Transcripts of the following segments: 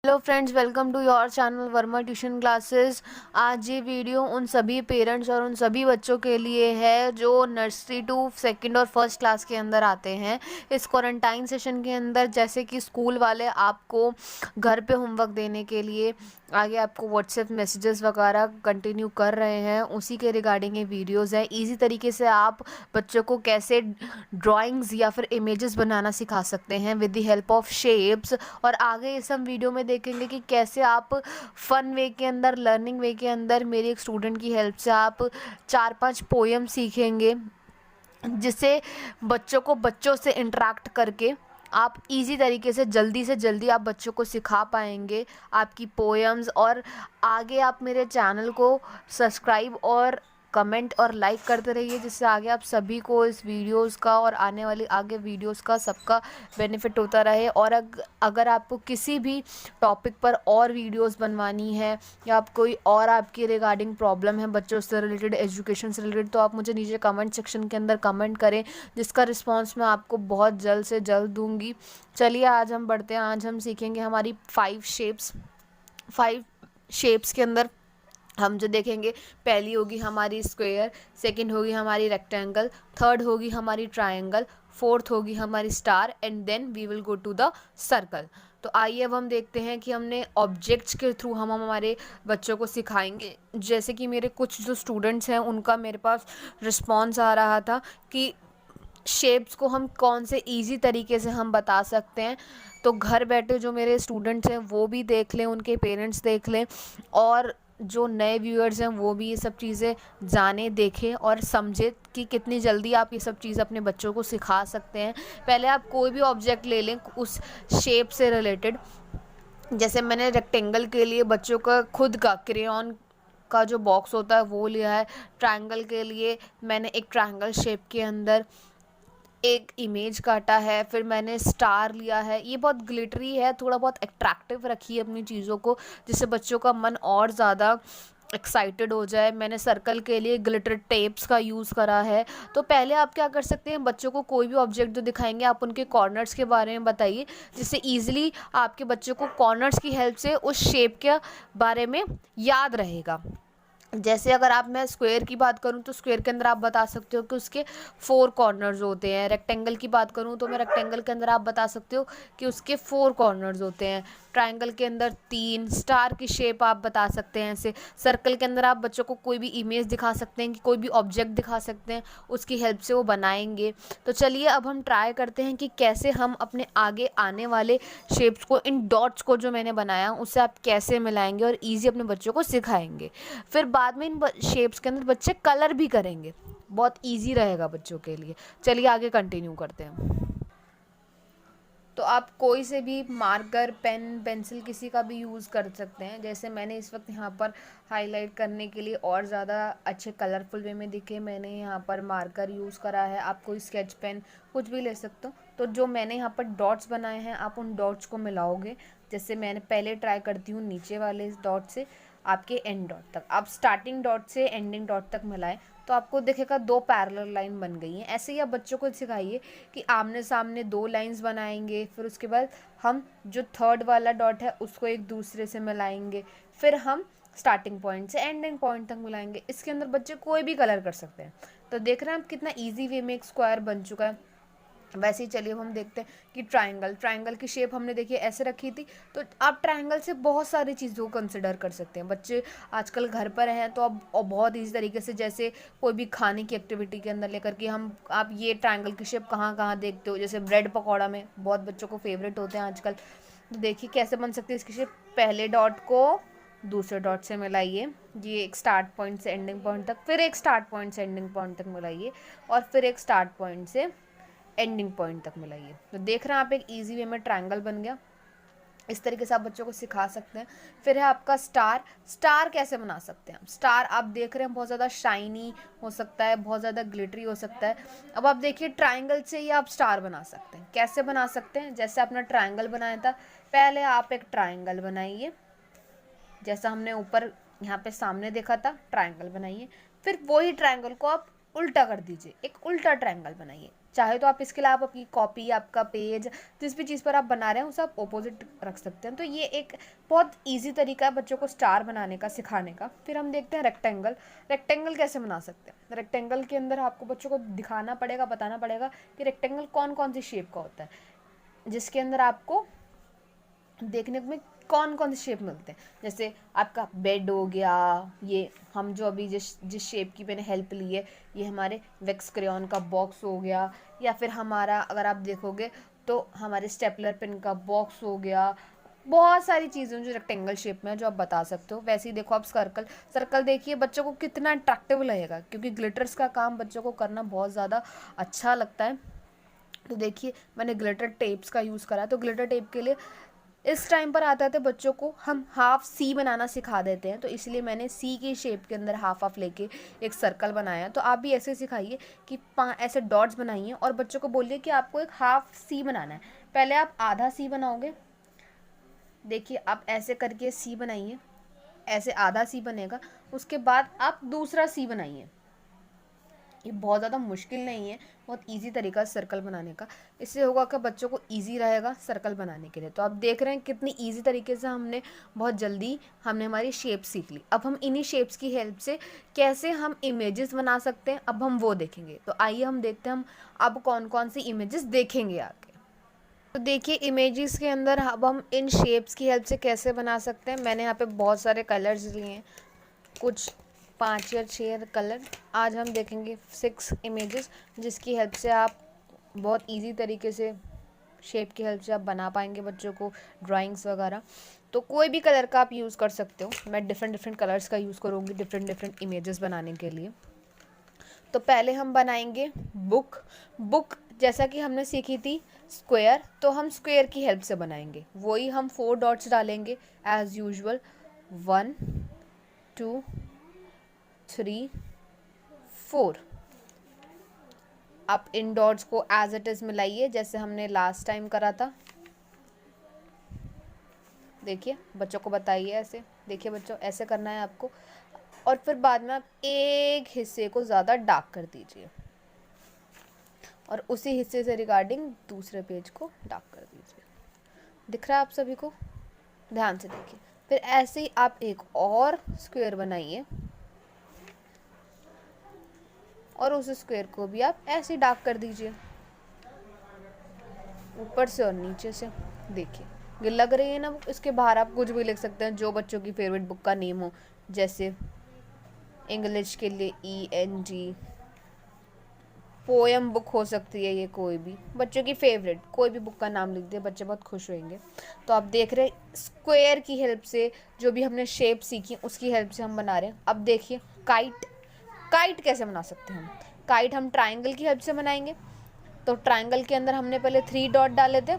Hello friends, welcome to your channel Verma tuition classes. आज ये video उन सभी पेरेंट्स और उन सभी बच्चों के लिए है जो नर्सरी टू सेकंड और फर्स्ट क्लास के अंदर आते हैं। इस क्वारंटाइन सेशन के अंदर जैसे कि स्कूल वाले आपको घर पे होमवर्क देने के लिए आगे आपको व्हाट्सएप मैसेजेस वगैरह कंटिन्यू कर रहे हैं, उसी के रिगार्डिंग ये वीडियोस है। इजी तरीके से आप बच्चों को कैसे ड्राइंग्स या फिर इमेजेस बनाना सिखा सकते हैं with the help of shapes. और आगे इस हम वीडियो में देखेंगे कि कैसे आप फन वे के अंदर, लर्निंग वे के अंदर मेरी एक स्टूडेंट की हेल्प से आप 4-5 पोएम सीखेंगे, जिससे बच्चों को बच्चों से इंटरेक्ट करके आप इजी तरीके से जल्दी आप बच्चों को सिखा पाएंगे आपकी पोएम्स। और आगे आप मेरे चैनल को सब्सक्राइब और कमेंट और लाइक करते रहिए, जिससे आगे आप सभी को इस वीडियोस का और आने वाली आगे वीडियोस का सबका बेनिफिट होता रहे। और अगर आपको किसी भी टॉपिक पर और वीडियोस बनवानी है या आप कोई और आपकी रिगार्डिंग प्रॉब्लम है बच्चों से रिलेटेड, एजुकेशन से रिलेटेड, तो आप मुझे नीचे कमेंट सेक्शन के अंदर कमेंट करें, जिसका रिस्पांस मैं आपको बहुत जल्द से जल्द दूंगी। चलिए आज हम बढ़ते हैं। आज हम सीखेंगे हमारी 5 शेप्स के अंदर हम जो देखेंगे, पहली होगी हमारी स्क्वायर, सेकंड होगी हमारी रेक्टेंगल, थर्ड होगी हमारी ट्रायंगल, फोर्थ होगी हमारी star and then we will go to the circle. तो आइए अब हम देखते हैं कि हमने ऑब्जेक्ट्स के थ्रू हम हमारे बच्चों को सिखाएंगे। जैसे कि मेरे कुछ जो स्टूडेंट्स हैं उनका मेरे पास रिस्पॉन्स आ रहा था कि शेप्स को हम कौन से इजी तरीके से हम बता सकते हैं। तो घर बैठे जो मेरे स्टूडेंट्स हैं वो भी देख लें, उनके पेरेंट्स देख लें, और जो नए व्यूअर्स हैं वो भी ये सब चीज़ें जाने, देखें और समझें कि कितनी जल्दी आप ये सब चीज़ अपने बच्चों को सिखा सकते हैं। पहले आप कोई भी ऑब्जेक्ट ले लें उस शेप से रिलेटेड। जैसे मैंने रेक्टेंगल के लिए बच्चों का खुद का क्रेयॉन का जो बॉक्स होता है वो लिया है। ट्रायंगल के लिए मैंने एक ट्रायंगल शेप के अंदर एक इमेज काटा है। फिर मैंने स्टार लिया है, ये बहुत ग्लिटरी है, थोड़ा बहुत अट्रैक्टिव रखिए अपनी चीज़ों को, जिससे बच्चों का मन और ज़्यादा एक्साइटेड हो जाए। मैंने सर्कल के लिए ग्लिटर टेप्स का यूज़ करा है। तो पहले आप क्या कर सकते हैं, बच्चों को कोई भी ऑब्जेक्ट जो दिखाएंगे आप उनके कॉर्नर्स के बारे में बताइए, जिससे ईजिली आपके बच्चों को कॉर्नर्स की हेल्प से उस शेप के बारे में याद रहेगा। जैसे अगर मैं स्क्वायर की बात करूं तो स्क्वायर के अंदर आप बता सकते हो कि उसके 4 कॉर्नर्स होते हैं। रेक्टेंगल की बात करूं तो मैं रेक्टेंगल के अंदर आप बता सकते हो कि उसके 4 कॉर्नर्स होते हैं। ट्रायंगल के अंदर 3, स्टार की शेप आप बता सकते हैं ऐसे। सर्कल के अंदर आप बच्चों को कोई भी इमेज दिखा सकते हैं, कि कोई भी ऑब्जेक्ट दिखा सकते हैं, उसकी हेल्प से वो बनाएंगे। तो चलिए अब हम ट्राई करते हैं कि कैसे हम अपने आगे आने वाले शेप्स को, इन डॉट्स को जो मैंने बनाया उससे आप कैसे मिलाएंगे और ईजी अपने बच्चों को सिखाएंगे। फिर बाद में इन शेप्स के अंदर बच्चे कलर भी करेंगे, बहुत इजी रहेगा बच्चों के लिए। चलिए आगे कंटिन्यू करते हैं। तो आप कोई से भी मार्कर, पेन, पेंसिल किसी का भी यूज़ कर सकते हैं। जैसे मैंने इस वक्त यहाँ पर हाईलाइट करने के लिए और ज़्यादा अच्छे कलरफुल वे में दिखे, मैंने यहाँ पर मार्कर यूज़ करा है। आप कोई स्केच पेन कुछ भी ले सकते हो। तो जो मैंने यहाँ पर डॉट्स बनाए हैं आप उन डॉट्स को मिलाओगे। जैसे मैंने पहले ट्राई करती हूँ नीचे वाले इस डॉट से आपके एंड डॉट तक, आप स्टार्टिंग डॉट से एंडिंग डॉट तक मिलाएं तो आपको दिखेगा 2 पैरेलल लाइन बन गई हैं। ऐसे ही आप बच्चों को सिखाइए कि आमने सामने 2 लाइंस बनाएंगे, फिर उसके बाद हम जो थर्ड वाला डॉट है उसको एक दूसरे से मिलाएंगे, फिर हम स्टार्टिंग पॉइंट से एंडिंग पॉइंट तक मिलाएंगे। इसके अंदर बच्चे कोई भी कलर कर सकते हैं। तो देख रहे हैं आप कितना ईजी वे में एक स्क्वायर बन चुका है। वैसे ही चलिए हम देखते हैं कि ट्रायंगल की शेप हमने देखिए ऐसे रखी थी। तो आप ट्रायंगल से बहुत सारी चीज़ों को कंसिडर कर सकते हैं। बच्चे आजकल घर पर हैं तो अब बहुत इजी तरीके से, जैसे कोई भी खाने की एक्टिविटी के अंदर लेकर के हम, आप ये ट्रायंगल की शेप कहाँ कहाँ देखते हो, जैसे ब्रेड पकौड़ा में बहुत बच्चों को फेवरेट होते हैं आजकल। तो देखिए कैसे बन सकती है इसकी शेप। पहले डॉट को दूसरे डॉट से मिलाइए, ये एक स्टार्ट पॉइंट से एंडिंग पॉइंट तक, फिर एक स्टार्ट पॉइंट से एंडिंग पॉइंट तक मिलाइए, और फिर एक स्टार्ट पॉइंट से एंडिंग पॉइंट तक मिलाइए। तो देख रहे हैं आप एक इजी वे में ट्रायंगल बन गया। इस तरीके से आप बच्चों को सिखा सकते हैं। फिर है आपका स्टार कैसे बना सकते हैं। स्टार आप देख रहे हैं बहुत ज़्यादा शाइनी हो सकता है, बहुत ज़्यादा ग्लिटरी हो सकता है। अब आप देखिए ट्रायंगल से ही आप स्टार बना सकते हैं। कैसे बना सकते हैं, जैसे आपने ट्रायंगल बनाया था, पहले आप एक ट्रायंगल बनाइए, जैसा हमने ऊपर यहाँ पे सामने देखा था, ट्रायंगल बनाइए। फिर वही ट्रायंगल को आप उल्टा कर दीजिए, एक उल्टा ट्रायंगल बनाइए। चाहे तो आप इसके लिए आप अपनी कॉपी, आपका पेज, जिस भी चीज़ पर आप बना रहे हैं उसे आप ऑपोजिट रख सकते हैं। तो ये एक बहुत ईजी तरीका है बच्चों को स्टार बनाने का, सिखाने का। फिर हम देखते हैं रेक्टेंगल। रेक्टेंगल कैसे बना सकते हैं। रेक्टेंगल के अंदर आपको बच्चों को दिखाना पड़ेगा, बताना पड़ेगा कि रेक्टेंगल कौन कौन सी शेप का होता है, जिसके अंदर आपको देखने में कौन कौन से शेप मिलते हैं। जैसे आपका बेड हो गया, ये हम जो अभी जिस शेप की मैंने हेल्प ली है, ये हमारे वैक्स क्रेयॉन का बॉक्स हो गया, या फिर हमारा अगर आप देखोगे तो हमारे स्टेपलर पेन का बॉक्स हो गया। बहुत सारी चीज़ें जो रेक्टेंगल शेप में है जो आप बता सकते हो। वैसे ही देखो आप सर्कल, सर्कल देखिए बच्चों को कितना अट्रैक्टिव लगेगा, क्योंकि ग्लिटर्स का काम बच्चों को करना बहुत ज़्यादा अच्छा लगता है। तो देखिए मैंने ग्लिटर टेप्स का यूज़ करा, तो ग्लिटर टेप के लिए इस टाइम पर आता था बच्चों को हम हाफ सी बनाना सिखा देते हैं, तो इसलिए मैंने सी की शेप के अंदर हाफ हाफ लेके एक सर्कल बनाया। तो आप भी ऐसे सिखाइए कि ऐसे डॉट्स बनाइए और बच्चों को बोलिए कि आपको एक हाफ सी बनाना है। पहले आप आधा सी बनाओगे, देखिए आप ऐसे करके सी बनाइए, ऐसे आधा सी बनेगा, उसके बाद आप दूसरा सी बनाइए। ये बहुत ज़्यादा मुश्किल नहीं है, बहुत इजी तरीका है सर्कल बनाने का। इससे होगा कि बच्चों को इजी रहेगा सर्कल बनाने के लिए। तो आप देख रहे हैं कितनी इजी तरीके से हमने बहुत जल्दी हमने हमारी शेप सीख ली। अब हम इन्हीं शेप्स की हेल्प से कैसे हम इमेजेस बना सकते हैं, अब हम वो देखेंगे। तो आइए हम देखते हैं हम अब कौन कौन सी इमेजेस देखेंगे आगे। तो देखिए इमेजेस के अंदर अब हम इन शेप्स की हेल्प से कैसे बना सकते हैं। मैंने यहाँ पे बहुत सारे कलर्स लिए हैं, कुछ 5 या 6 कलर। आज हम देखेंगे 6 इमेजेस, जिसकी हेल्प से आप बहुत इजी तरीके से शेप की हेल्प से आप बना पाएंगे बच्चों को ड्राइंग्स वगैरह। तो कोई भी कलर का आप यूज़ कर सकते हो, मैं डिफरेंट कलर्स का यूज़ करूँगी डिफरेंट इमेजेस बनाने के लिए। तो पहले हम बनाएंगे बुक। बुक जैसा कि हमने सीखी थी स्क्वायर, तो हम स्क्वायर की हेल्प से बनाएंगे। वही हम 4 डॉट्स डालेंगे एज यूजुअल, 1 2 3 4। आप इन डॉट्स को एज इट इज़ मिलाइए जैसे हमने लास्ट टाइम करा था। देखिए बच्चों को बताइए ऐसे, देखिए बच्चों ऐसे करना है आपको। और फिर बाद में आप एक हिस्से को ज़्यादा डार्क कर दीजिए और उसी हिस्से से रिगार्डिंग दूसरे पेज को डार्क कर दीजिए। दिख रहा है आप सभी को? ध्यान से देखिए। फिर ऐसे ही आप एक और स्क्वायर बनाइए और उस स्क्वायर को भी आप ऐसे डार्क कर दीजिए ऊपर से और नीचे से। देखिए ये लग रही है ना, इसके बाहर आप कुछ भी लिख सकते हैं जो बच्चों की फेवरेट बुक का नेम हो। जैसे इंग्लिश के लिए ENG, पोएम बुक हो सकती है ये, कोई भी बच्चों की फेवरेट कोई भी बुक का नाम लिख दिए, बच्चे बहुत खुश होंगे। तो आप देख रहे हैं स्क्वायर की हेल्प से जो भी हमने शेप सीखी उसकी हेल्प से हम बना रहे हैं। अब देखिए काइट। काइट कैसे बना सकते हैं हम? काइट हम ट्राइंगल की हेल्प से बनाएंगे। तो ट्राइंगल के अंदर हमने पहले 3 डॉट डाले थे,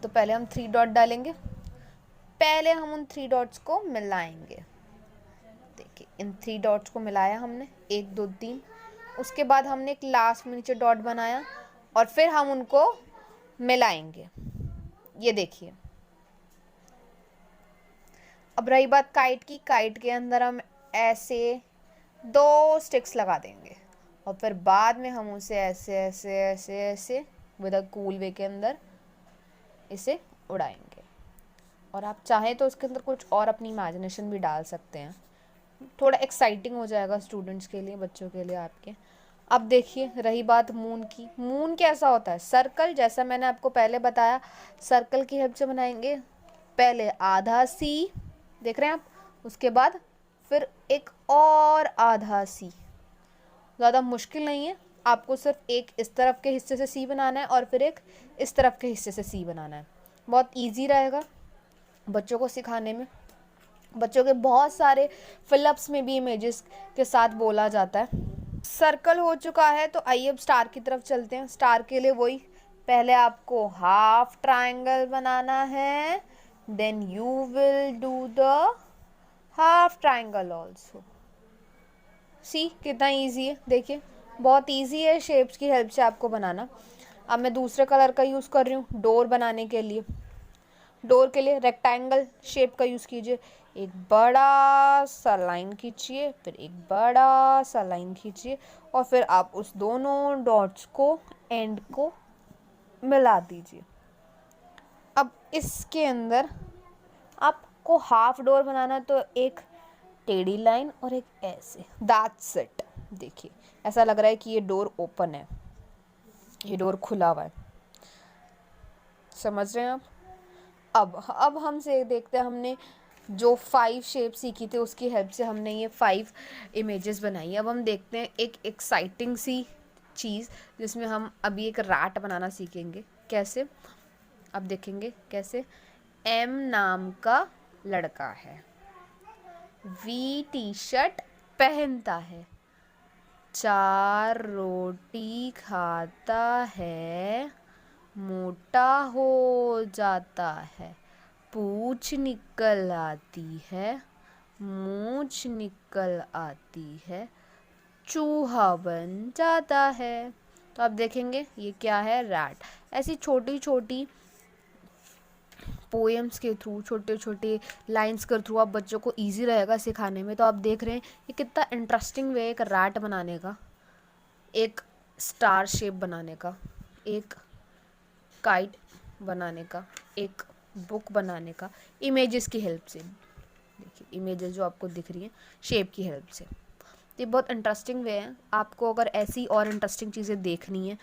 तो पहले हम 3 डॉट डालेंगे। पहले हम उन 3 डॉट्स को मिलाएंगे। देखिए इन 3 डॉट्स को मिलाया हमने, 1 2 3। उसके बाद हमने एक लास्ट में नीचे डॉट बनाया और फिर हम उनको मिलाएंगे। ये देखिए। अब रही बात काइट की। काइट के अंदर हम ऐसे 2 स्टिक्स लगा देंगे और फिर बाद में हम उसे ऐसे ऐसे ऐसे ऐसे विद अ कूल वे के अंदर इसे उड़ाएंगे। और आप चाहें तो उसके अंदर कुछ और अपनी इमेजिनेशन भी डाल सकते हैं, थोड़ा एक्साइटिंग हो जाएगा स्टूडेंट्स के लिए, बच्चों के लिए आपके। अब देखिए रही बात मून की। मून कैसा होता है? सर्कल, जैसा मैंने आपको पहले बताया सर्कल की हेल्प से बनाएंगे। पहले आधा सी, देख रहे हैं आप, उसके बाद फिर एक और आधा सी। ज़्यादा मुश्किल नहीं है, आपको सिर्फ एक इस तरफ के हिस्से से सी बनाना है और फिर एक इस तरफ के हिस्से से सी बनाना है। बहुत ईजी रहेगा बच्चों को सिखाने में। बच्चों के बहुत सारे फिलअप्स में भी इमेजेस के साथ बोला जाता है। सर्कल हो चुका है, तो आइए अब स्टार की तरफ चलते हैं। स्टार के लिए वही, पहले आपको हाफ ट्रायंगल बनाना है, then you will do the half triangle also. See कितना इजी है, देखिए बहुत इजी है शेप्स की हेल्प से आपको बनाना। अब मैं दूसरे कलर का यूज़ कर रही हूँ डोर बनाने के लिए। डोर के लिए रेक्टेंगल शेप का यूज़ कीजिए, एक बड़ा सा लाइन खींचिए, फिर एक बड़ा सा लाइन खींचिए और फिर आप उस दोनों डॉट्स को एंड को मिला दीजिए। अब इसके अंदर आपको हाफ डोर बनाना तो एक टेढ़ी लाइन और एक ऐसे, दैट्स इट। देखिए ऐसा लग रहा है कि ये डोर ओपन है, ये डोर खुला हुआ है, समझ रहे हैं आप। अब हमसे देखते हैं, हमने जो 5 शेप सीखी थी उसकी हेल्प से हमने ये 5 इमेजेस बनाई। अब हम देखते हैं एक एक्साइटिंग सी चीज़ जिसमें हम अभी एक रैट बनाना सीखेंगे। कैसे, अब देखेंगे कैसे। एम नाम का लड़का है, वी टी शर्ट पहनता है, 4 रोटी खाता है, मोटा हो जाता है, पूंछ निकल आती है, मूंछ निकल आती है, चूहा बन जाता है। तो आप देखेंगे ये क्या है, रैट। ऐसी छोटी छोटी पोएम्स के थ्रू, छोटे छोटे लाइंस के थ्रू आप बच्चों को इजी रहेगा सिखाने में। तो आप देख रहे हैं ये कितना इंटरेस्टिंग वे है एक रैट बनाने का, एक स्टार शेप बनाने का, एक काइट बनाने का, एक बुक बनाने का, इमेजेस की हेल्प से। देखिए इमेजेस जो आपको दिख रही हैं शेप की हेल्प से। ये बहुत इंटरेस्टिंग वे है। आपको अगर ऐसी और इंटरेस्टिंग चीज़ें देखनी है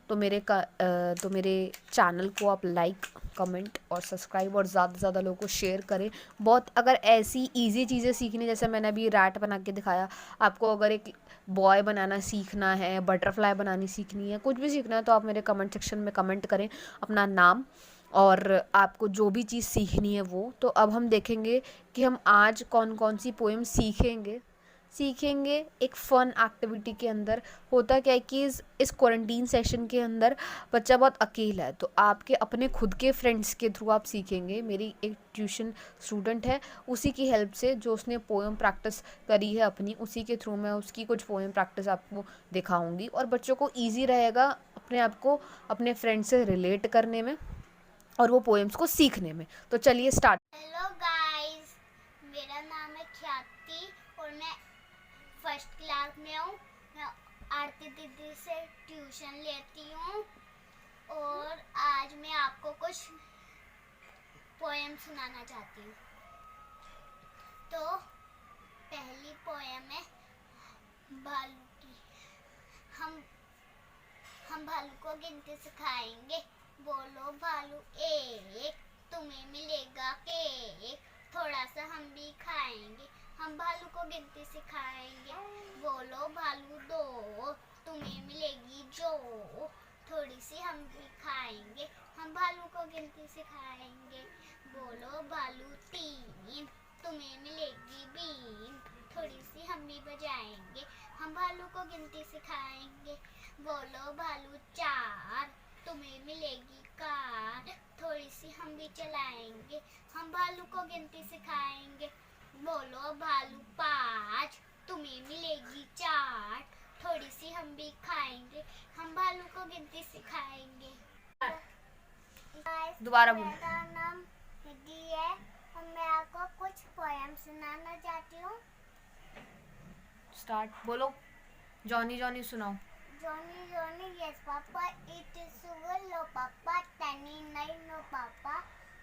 तो मेरे चैनल को आप लाइक, कमेंट और सब्सक्राइब और ज़्यादा से ज़्यादा लोगों को शेयर करें। बहुत अगर ऐसी इजी चीज़ें सीखनी, जैसे मैंने अभी रैट बना के दिखाया, आपको अगर एक बॉय बनाना सीखना है, बटरफ्लाई बनानी सीखनी है, कुछ भी सीखना है तो आप मेरे कमेंट सेक्शन में कमेंट करें अपना नाम और आपको जो भी चीज़ सीखनी है वो। तो अब हम देखेंगे कि हम आज कौन कौन सी पोएम सीखेंगे। एक फ़न एक्टिविटी के अंदर होता क्या है कि इस क्वारंटीन सेशन के अंदर बच्चा बहुत अकेला है, तो आपके अपने खुद के फ्रेंड्स के थ्रू आप सीखेंगे। मेरी एक ट्यूशन स्टूडेंट है, उसी की हेल्प से, जो उसने पोएम प्रैक्टिस करी है अपनी, उसी के थ्रू मैं उसकी कुछ पोएम प्रैक्टिस आपको दिखाऊंगी और बच्चों को ईजी रहेगा अपने आप को अपने फ्रेंड से रिलेट करने में और वो पोएम्स को सीखने में। तो चलिए स्टार्ट। हेलो गाइस, मेरा नाम है ख्याति और मैं फर्स्ट क्लास में हूँ। मैं आरती दीदी से ट्यूशन लेती हूँ और आज मैं आपको कुछ पोएम सुनाना चाहती हूँ। तो पहली पोएम है भालू की। हम भालू को गिनती सिखाएंगे। बोलो भालू एक, तुम्हें मिलेगा केक, थोड़ा सा हम भी खाएंगे। हम भालू को गिनती सिखाएंगे। बोलो भालू दो, तुम्हें मिलेगी जो, थोड़ी सी हम भी खाएंगे। हम भालू को गिनती सिखाएंगे। बोलो भालू तीन, तुम्हें मिलेगी बीन, थोड़ी सी हम भी बजाएंगे। हम भालू को गिनती सिखाएंगे। बोलो भालू चार, तुम्हें मिलेगी कार, थोड़ी सी हम भी चलाएंगे। हम भालू को गिनती सिखाएंगे। बोलो भालू पाँच, तुम्हें मिलेगी चाट, थोड़ी सी हम भी खाएंगे। हम भालू को गिनती सिखाएंगे। दोबारा बोलो। मेरा नाम निधि है और मैं आपको कुछ पोएम सुनाना चाहती हूँ। स्टार्ट। बोलो। जॉनी जॉनी सुनाओ। Johnny, Johnny, yes, Papa. It is sugar, no, Papa. Tanny, nine, no, Papa.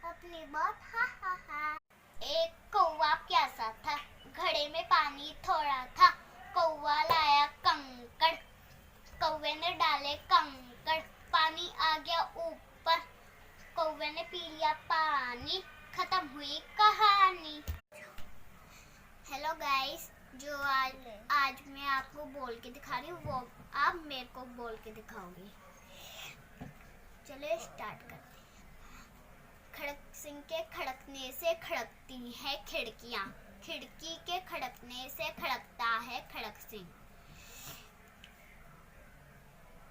अपनी बात, हा हा हा। एक कौवा प्यासा था, घड़े में पानी थोड़ा था। कौवा लाया कंकड़, कौवे ने डाले कंकड़, पानी आ गया ऊपर, कौवे ने पी लिया पानी, खत्म हुई कहानी। हेलो गाइस, जो आज मैं आपको बोल के दिखा रही हूँ वो आप मेरे को बोल के दिखाओगे। चलो स्टार्ट करते हैं। खड़क सिंह के खड़कने से खड़कती है खिड़कियाँ, खिड़की के खड़कने से खड़कता है खड़क सिंह।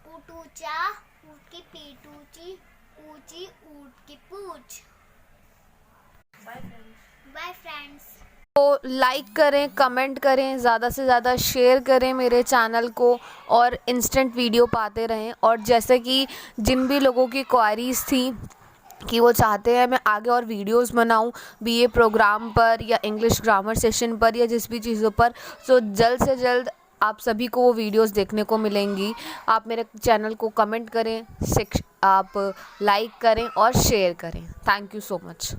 ऊँट ऊँचा, ऊँट की पीठ ऊँची, ऊँची ऊँट की पूँछ। Bye friends. तो लाइक करें, कमेंट करें, ज़्यादा से ज़्यादा शेयर करें मेरे चैनल को और इंस्टेंट वीडियो पाते रहें। और जैसे कि जिन भी लोगों की क्वारीज़ थी कि वो चाहते हैं मैं आगे और वीडियोस बनाऊं बीए प्रोग्राम पर या इंग्लिश ग्रामर सेशन पर या जिस भी चीज़ों पर। सो जल्द से जल्द आप सभी को वो वीडियोस देखने को मिलेंगी। आप मेरे चैनल को कमेंट करें, आप लाइक करें और शेयर करें। Thank you so much.